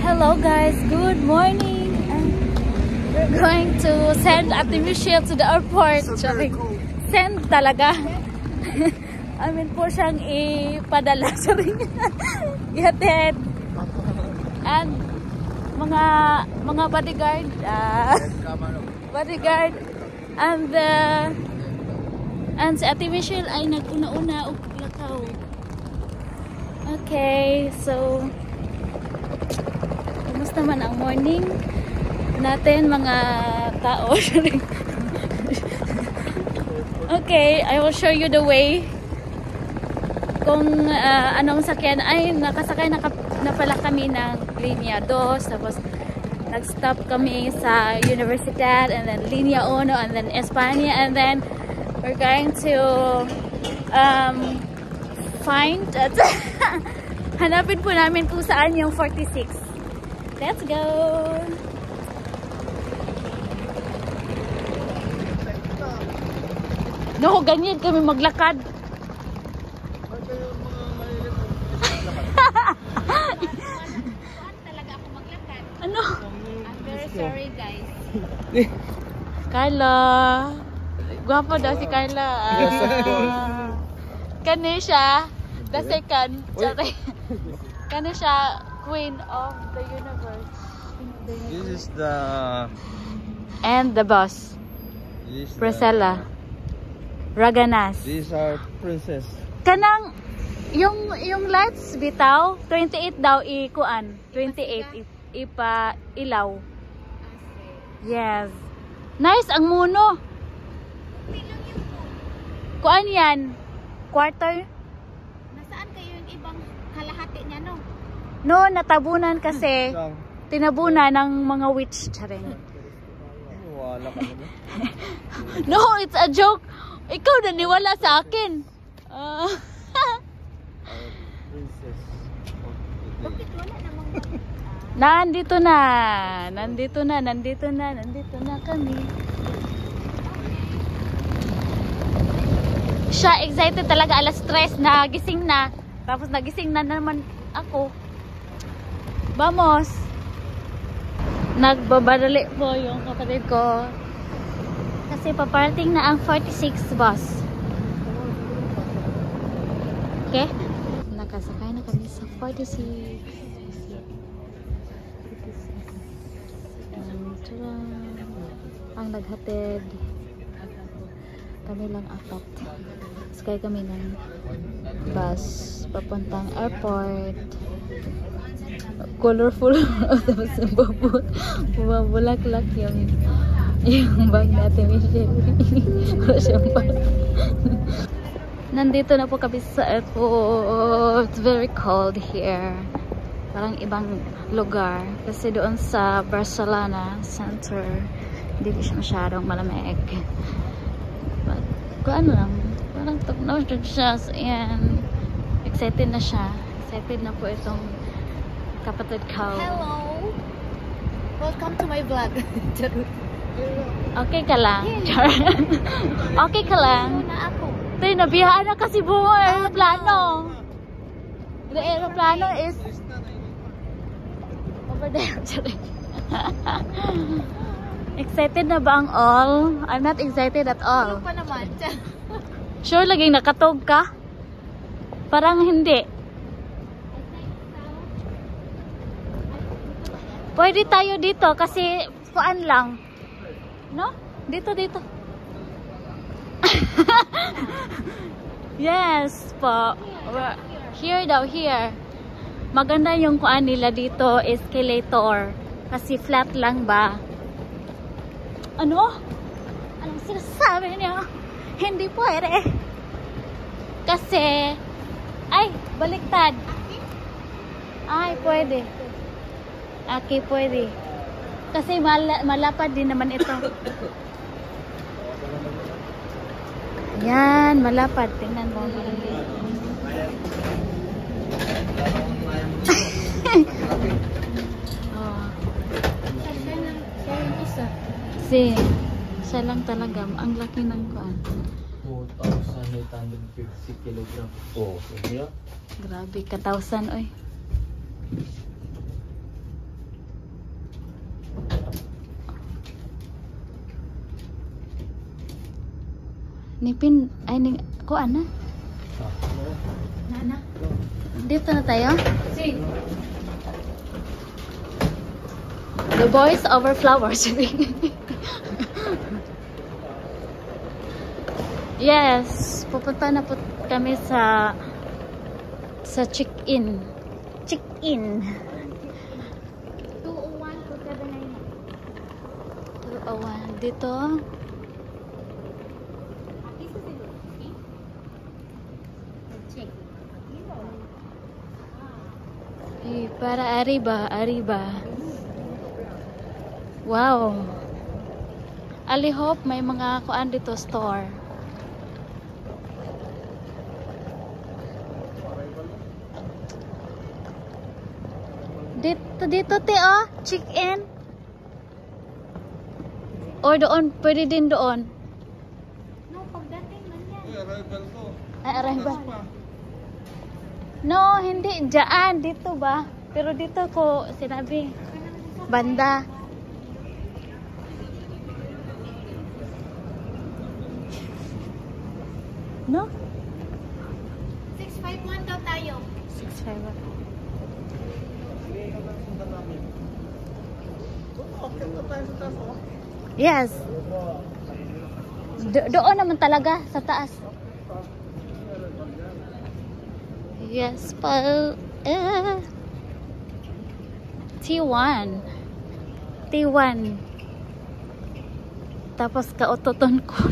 Hello guys, good morning. We're going to send Ate Michelle to the airport. Send talaga. Amin po siyang ipadala sa ring. Ihatid. And mga bodyguard, and si Ate Michelle ay naguna-una og lakaw. Okay, so kumusta man ang morning natin mga tao? Okay, I will show you the way. Kung anong sakyan ay nakasakay na pala kami ng Linya 2, tapos nag-stop kami sa Universidad, and then Linya 1, and then Espanya, and then we're going to find hanapin po namin kung saan yung 46. Let's go! No, ganyan kami maglakad. Talaga ako maglakad. Ano? I'm very sorry, guys. Carla. Gwapo daw si Carla. Kani siya, the second. Kani siya, queen of the universe. This is the... And the boss. Priscilla. Raganas. These are princess. Kanang yung lights bitaw 28 daw ikuan. 28 ipa ilaw. Yes. Nice ang muno. Kuan yan? Quarter? Nasaan kayo yung ibang kalahati niya, no? No, natabunan kasi. Tinabunan ng mga witch. Charing. Wala ka naman. No, it's a joke. Ikaw naniwala sa akin. Princess. Bakit wala namang Nandito na kami. Siya excited talaga, alas 3 na gising na. Tapos nagising na naman ako. Vamos. Nagbabadali po yung kapatid ko. Kasi paparating na ang 46 bus. Okay? Nakasakay na kami sa 46. Ang naghatid. Kami lang apat. Sakay kami ng bus papuntang airport. Colorful. Tapos bumabulaklak yung bag natin, Michelle. Wala siyang bag. Nandito na po kami sa airport. It's very cold here. Parang ibang lugar. Kasi doon sa Barcelona Center, hindi siya masyadong malamig. But, kung ano lang, parang top-notch siya. So, ayan. Excited na siya. Excited na po itong kapatid ko. Hello! Welcome to my vlog. Okay ka lang. Okay ka lang. Na ako. Tayo, nabiyahan na kasi buong aeroplano. The aeroplano is over there. Excited na ba ang all? I'm not excited at all. Ano pa naman? Sure laging nakatog ka? Parang hindi. Pwede tayo dito kasi kuan lang. No? Dito. Yes po. Here daw, here. Maganda yung kuan nila dito, escalator. Kasi flat lang ba? Ano? Anong sinasabi niya? Hindi pwede. Kasi, ay, baliktad. Ay, pwede. Okay, pwede. Kasi malapad din naman ito. Yan, malapad. Tingnan mo. Oh. Siya lang talaga. Ang laki ng kuan. 2,850 kilogram. Oh, yeah. Grabe, 1,000 oy. Nipin, ay, kuan na. Nana. Dito na tayo. The boys over flowers. Yes, pupunta na po kami sa check-in. Check-in. 201 to 201 799. dito. Check. Para arriba, arriba. Wow. Ali hope may mga kuan dito store. Dito te oh, check-in. Or doon, pwede din doon. No, pagdating man yan. Ay, arrival. No, hindi. Diyan, dito ba? Pero dito ko sinabi. Banda. No? 651 daw tayo. 651. Yes. Doon naman talaga sa taas. Yes po. T1. T1. Tapos kautoton ko.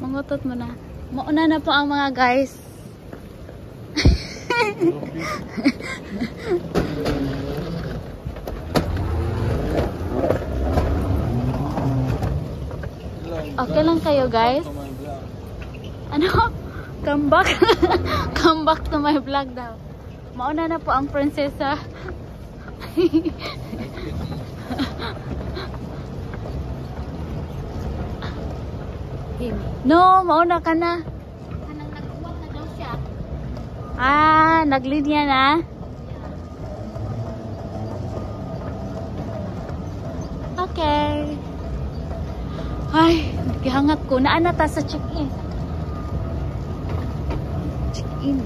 Mangutot mo na. Mauna na po ang mga guys. Okay lang kayo guys? Ano? Come back? Come back to my vlog daw. Mauna na po ang prinsesa. No, mauna ka na. Kanang nag-uwag na daw siya. Ah, naglinya na. Okay. Ay, gihangat ko. Naana ta sa check-in. Check-in.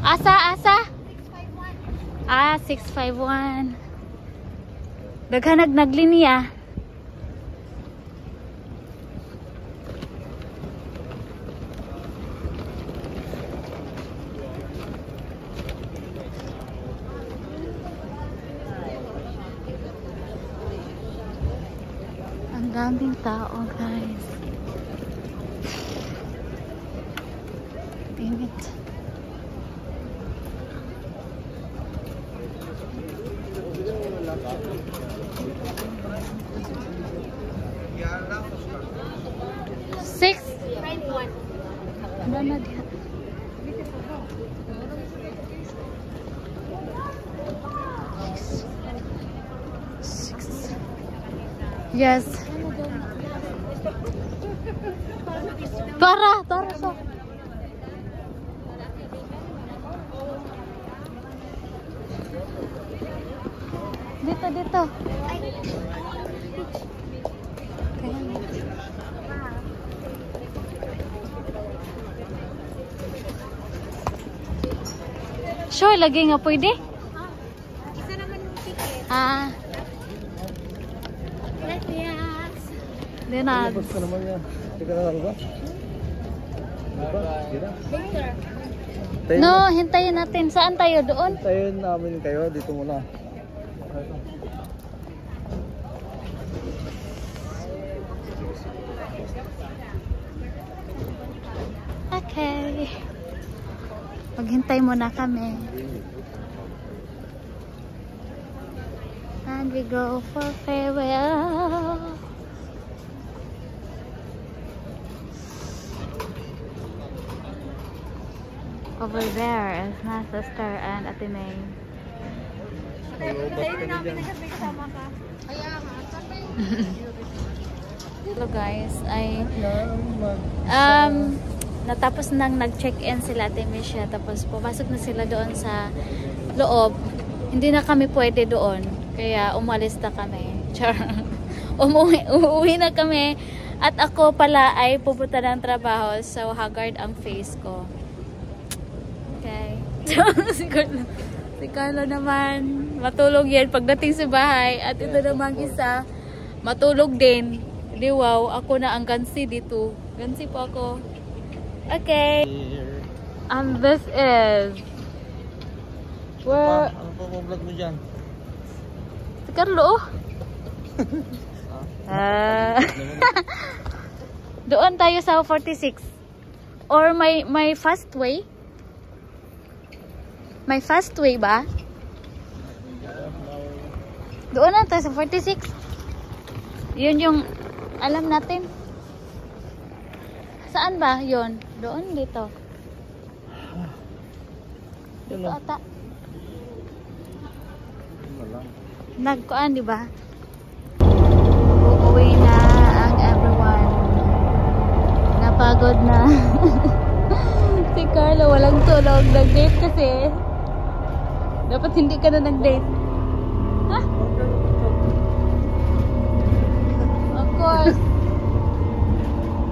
Asa? 651. Ah, 651. Daghanag naglinya. Ang daming tao, guys. Init. Six. 51. Ano na diyan? Six. Yes. Tara so. Dito. Sure, lagi nga pwede. Isa naman yung ticket. Ah, Gracias. dinad. Tapos ka naman yan. Teka na lang ba? Diba? Gira? Later. No, hintayin natin. Saan tayo doon? Tayo namin kayo. Dito muna. Okay. Maghintay muna kami. And we go for farewell. Over there is my sister and Ate May. Tayo namin nagkasama kasama ka. Kaya nga. Hello guys, natapos nang nag-check-in sila Ate Misha, tapos pumasok na sila doon sa loob. Hindi na kami pwede doon, kaya umalis na kami. Char. Uuwi na kami. At ako pala ay pupunta ng trabaho. So, haggard ang face ko. Okay. Si Carlo naman, matulog yan pagdating sa bahay. At ito naman isa, matulog din. Di wow, ako na ang gansi dito. Gansi po ako. Okay. And this is... Where... Ano pa vlog mo dyan? Si Carlo. Doon tayo sa 46. Or may fast way? May fast way ba? Doon na tayo sa 46. Yun yung alam natin. Saan ba yun? Doon, dito. Dito ata. Nagkuan, di ba? Uuwi na ang everyone. Napagod na. Si Carlo walang tulog. Nag-date kasi. Dapat hindi ka na nag-date. Ha? Of course.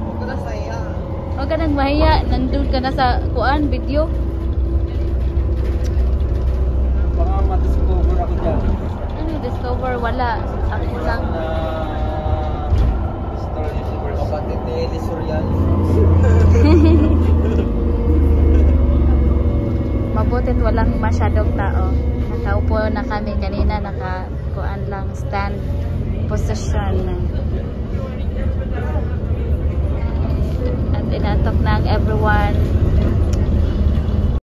Huwag ka na saya. Huwag ka nang mahiya. Nandun ka na sa kuan, video. Baka ma-discover ako dyan. Ano discover? Wala. Ako lang. Kapatid ni Eli Soriano. Mabutit walang masyadong tao. Nakaupo na kami kanina. Nakakuan lang. Stand position. At inatok na ang everyone.